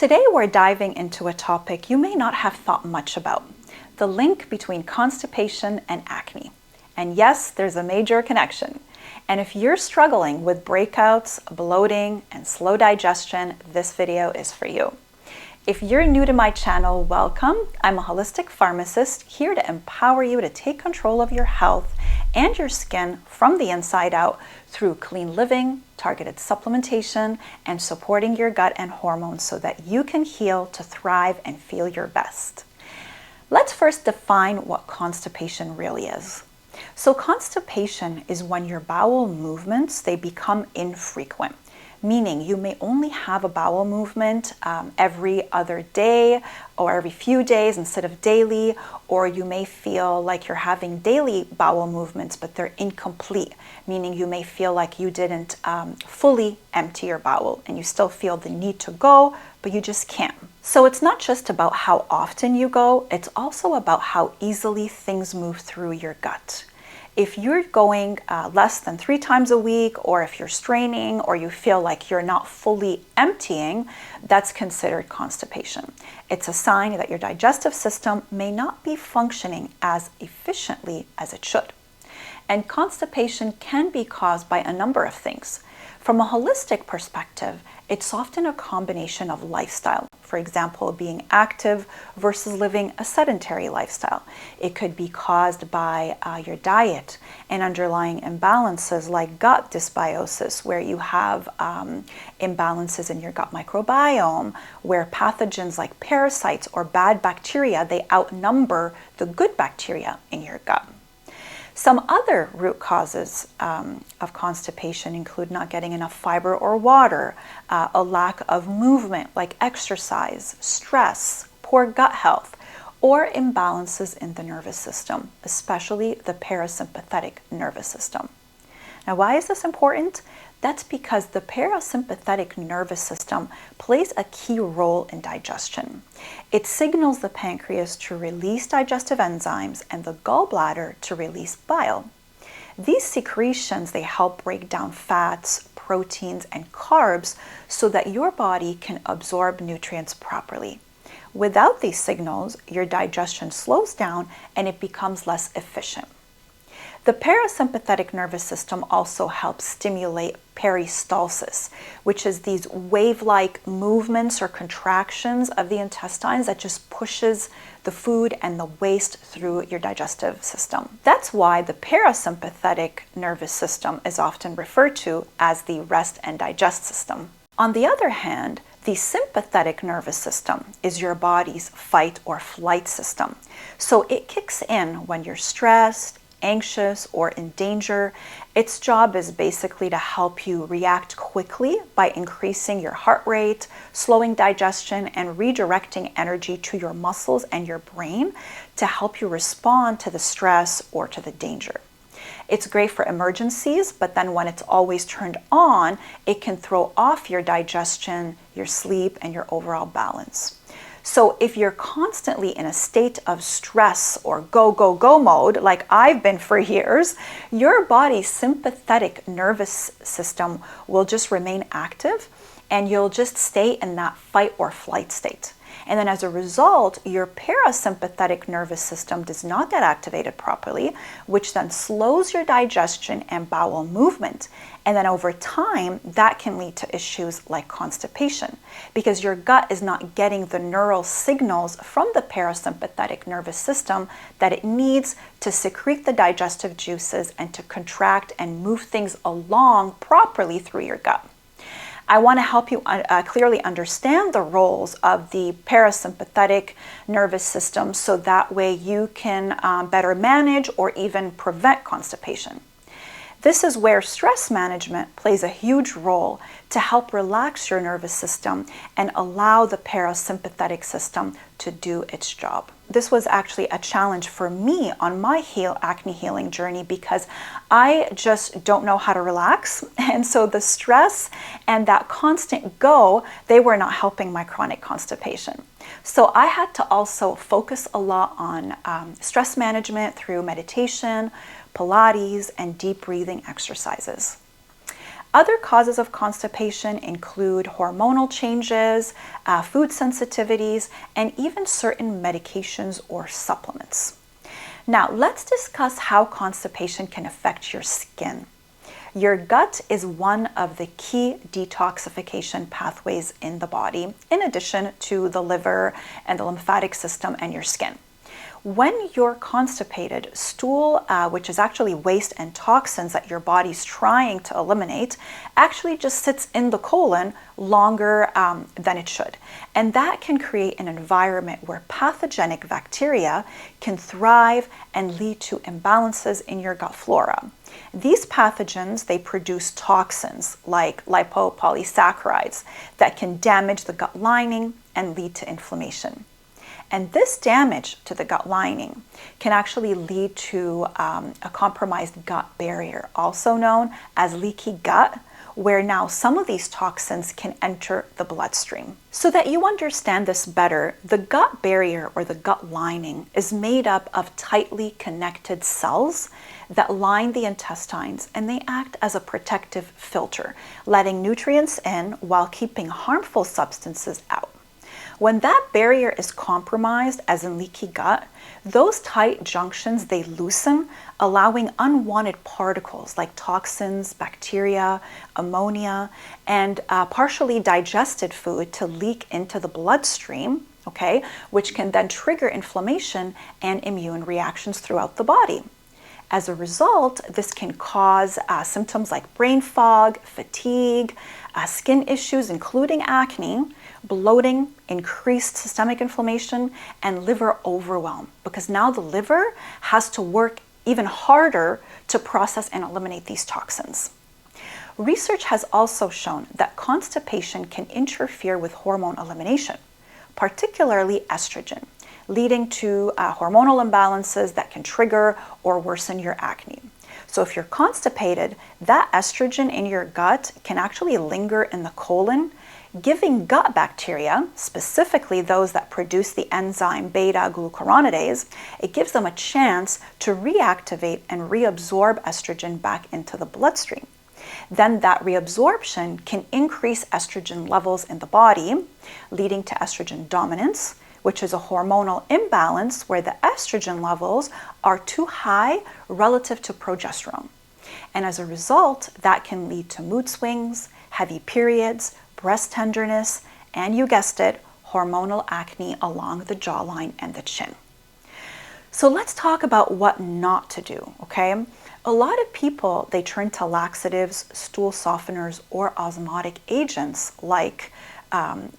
Today we're diving into a topic you may not have thought much about, the link between constipation and acne. And yes, there's a major connection. And if you're struggling with breakouts, bloating, and slow digestion, this video is for you. If you're new to my channel, welcome. I'm a holistic pharmacist here to empower you to take control of your health and your skin from the inside out through clean living, targeted supplementation, and supporting your gut and hormones so that you can heal to thrive and feel your best. Let's first define what constipation really is. So constipation is when your bowel movements, they become infrequent, meaning you may only have a bowel movement every other day or every few days instead of daily, or you may feel like you're having daily bowel movements, but they're incomplete, meaning you may feel like you didn't fully empty your bowel and you still feel the need to go, but you just can't. So it's not just about how often you go, it's also about how easily things move through your gut. If you're going less than 3 times a week, or if you're straining, or you feel like you're not fully emptying, that's considered constipation. It's a sign that your digestive system may not be functioning as efficiently as it should. And constipation can be caused by a number of things. From a holistic perspective, it's often a combination of lifestyle. For example, being active versus living a sedentary lifestyle. It could be caused by your diet and underlying imbalances like gut dysbiosis, where you have imbalances in your gut microbiome, where pathogens like parasites or bad bacteria, they outnumber the good bacteria in your gut. Some other root causes of constipation include not getting enough fiber or water, a lack of movement like exercise, stress, poor gut health, or imbalances in the nervous system, especially the parasympathetic nervous system. Now, why is this important? That's because the parasympathetic nervous system plays a key role in digestion. It signals the pancreas to release digestive enzymes and the gallbladder to release bile. These secretions, they help break down fats, proteins, and carbs so that your body can absorb nutrients properly. Without these signals, your digestion slows down and it becomes less efficient. The parasympathetic nervous system also helps stimulate peristalsis, which is these wave-like movements or contractions of the intestines that just pushes the food and the waste through your digestive system. That's why the parasympathetic nervous system is often referred to as the rest and digest system. On the other hand, the sympathetic nervous system is your body's fight or flight system. So it kicks in when you're stressed, anxious, or in danger. Its job is basically to help you react quickly by increasing your heart rate, slowing digestion, and redirecting energy to your muscles and your brain to help you respond to the stress or to the danger. It's great for emergencies, but then when it's always turned on, it can throw off your digestion, your sleep, and your overall balance. So if you're constantly in a state of stress or go, go, go mode, like I've been for years, your body's sympathetic nervous system will just remain active and you'll just stay in that fight or flight state. And then as a result, your parasympathetic nervous system does not get activated properly, which then slows your digestion and bowel movement. And then over time, that can lead to issues like constipation because your gut is not getting the neural signals from the parasympathetic nervous system that it needs to secrete the digestive juices and to contract and move things along properly through your gut. I want to help you clearly understand the roles of the parasympathetic nervous system so that way you can better manage or even prevent constipation. This is where stress management plays a huge role to help relax your nervous system and allow the parasympathetic system to do its job. This was actually a challenge for me on my acne healing journey because I just don't know how to relax. And so the stress and that constant go, they were not helping my chronic constipation. So I had to also focus a lot on stress management through meditation, Pilates, and deep breathing exercises. Other causes of constipation include hormonal changes, food sensitivities, and even certain medications or supplements. Now, let's discuss how constipation can affect your skin. Your gut is one of the key detoxification pathways in the body, in addition to the liver and the lymphatic system and your skin. When you're constipated, stool, which is actually waste and toxins that your body's trying to eliminate, actually just sits in the colon longer than it should. And that can create an environment where pathogenic bacteria can thrive and lead to imbalances in your gut flora. These pathogens, they produce toxins like lipopolysaccharides that can damage the gut lining and lead to inflammation. And this damage to the gut lining can actually lead to a compromised gut barrier, also known as leaky gut, where now some of these toxins can enter the bloodstream. So that you understand this better, the gut barrier or the gut lining is made up of tightly connected cells that line the intestines, and they act as a protective filter, letting nutrients in while keeping harmful substances out. When that barrier is compromised, as in leaky gut, those tight junctions, they loosen, allowing unwanted particles like toxins, bacteria, ammonia, and partially digested food to leak into the bloodstream, okay, which can then trigger inflammation and immune reactions throughout the body. As a result, this can cause symptoms like brain fog, fatigue, skin issues, including acne, bloating, increased systemic inflammation, and liver overwhelm, because now the liver has to work even harder to process and eliminate these toxins. Research has also shown that constipation can interfere with hormone elimination, particularly estrogen, leading to hormonal imbalances that can trigger or worsen your acne. So if you're constipated, that estrogen in your gut can actually linger in the colon, giving gut bacteria, specifically those that produce the enzyme beta-glucuronidase, it gives them a chance to reactivate and reabsorb estrogen back into the bloodstream. Then that reabsorption can increase estrogen levels in the body, leading to estrogen dominance, which is a hormonal imbalance where the estrogen levels are too high relative to progesterone. And as a result, that can lead to mood swings, heavy periods, breast tenderness, and you guessed it, hormonal acne along the jawline and the chin. So let's talk about what not to do, okay? A lot of people, they turn to laxatives, stool softeners, or osmotic agents like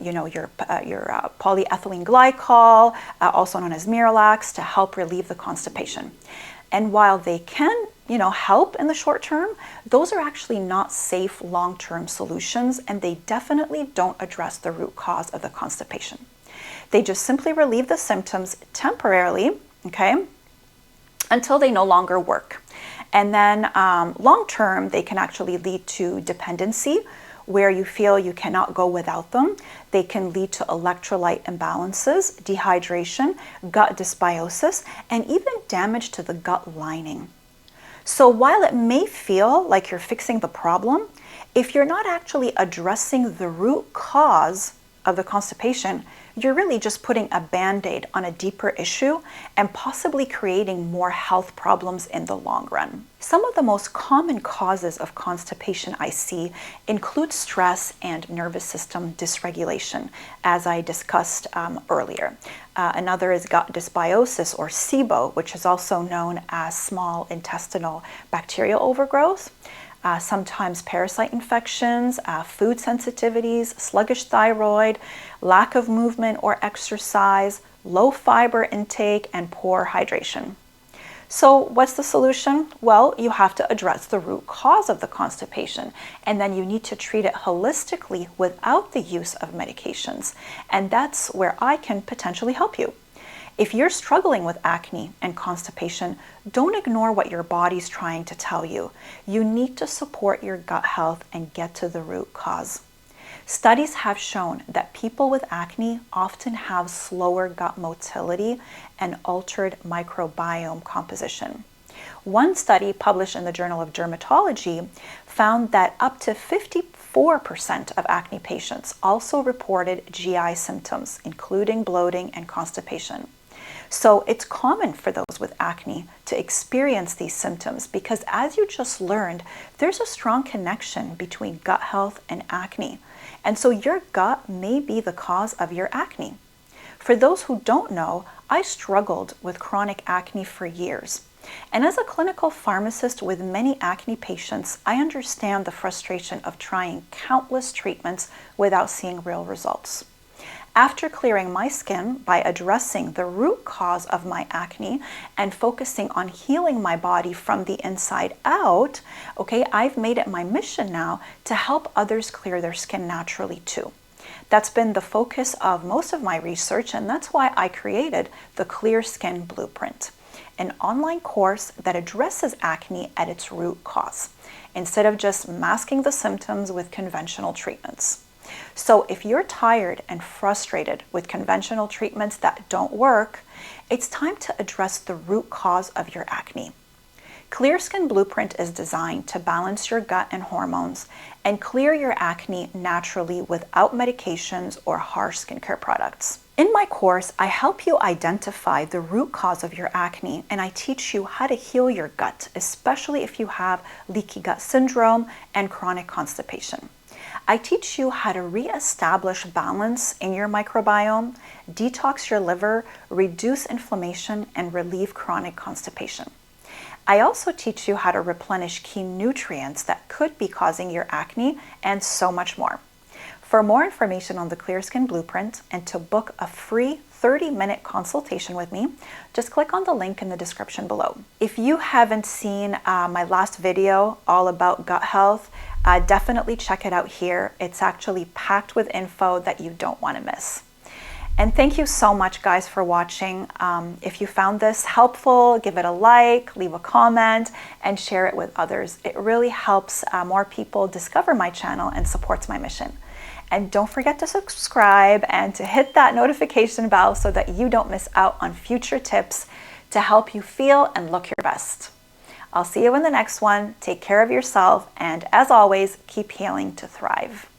your polyethylene glycol, also known as Miralax, to help relieve the constipation. And while they can, help in the short term, those are actually not safe long-term solutions, and they definitely don't address the root cause of the constipation. They just simply relieve the symptoms temporarily, okay, until they no longer work. And then long-term, they can actually lead to dependency, where you feel you cannot go without them. They can lead to electrolyte imbalances, dehydration, gut dysbiosis, and even damage to the gut lining. So while it may feel like you're fixing the problem, if you're not actually addressing the root cause of the constipation, you're really just putting a band-aid on a deeper issue and possibly creating more health problems in the long run. Some of the most common causes of constipation I see include stress and nervous system dysregulation, as I discussed earlier. Another is gut dysbiosis, or SIBO, which is also known as small intestinal bacterial overgrowth. Sometimes parasite infections, food sensitivities, sluggish thyroid, lack of movement or exercise, low fiber intake, and poor hydration. So what's the solution? Well, you have to address the root cause of the constipation, and then you need to treat it holistically without the use of medications. And that's where I can potentially help you. If you're struggling with acne and constipation, don't ignore what your body's trying to tell you. You need to support your gut health and get to the root cause. Studies have shown that people with acne often have slower gut motility and altered microbiome composition. One study published in the Journal of Dermatology found that up to 54% of acne patients also reported GI symptoms, including bloating and constipation. So it's common for those with acne to experience these symptoms because, as you just learned, there's a strong connection between gut health and acne. And so your gut may be the cause of your acne. For those who don't know, I struggled with chronic acne for years. And as a clinical pharmacist with many acne patients, I understand the frustration of trying countless treatments without seeing real results. After clearing my skin by addressing the root cause of my acne and focusing on healing my body from the inside out, I've made it my mission now to help others clear their skin naturally too. That's been the focus of most of my research, and that's why I created the Clear Skin Blueprint, an online course that addresses acne at its root cause, instead of just masking the symptoms with conventional treatments. So if you're tired and frustrated with conventional treatments that don't work, it's time to address the root cause of your acne. Clear Skin Blueprint is designed to balance your gut and hormones and clear your acne naturally without medications or harsh skincare products. In my course, I help you identify the root cause of your acne, and I teach you how to heal your gut, especially if you have leaky gut syndrome and chronic constipation. I teach you how to reestablish balance in your microbiome, detox your liver, reduce inflammation, and relieve chronic constipation. I also teach you how to replenish key nutrients that could be causing your acne, and so much more. For more information on the Clear Skin Blueprint and to book a free 30-minute consultation with me, just click on the link in the description below. If you haven't seen my last video all about gut health, definitely check it out here. It's actually packed with info that you don't want to miss. And thank you so much, guys, for watching. If you found this helpful, give it a like, leave a comment, and share it with others. It really helps more people discover my channel and supports my mission. And don't forget to subscribe and to hit that notification bell so that you don't miss out on future tips to help you feel and look your best. I'll see you in the next one. Take care of yourself, and as always, keep healing to thrive.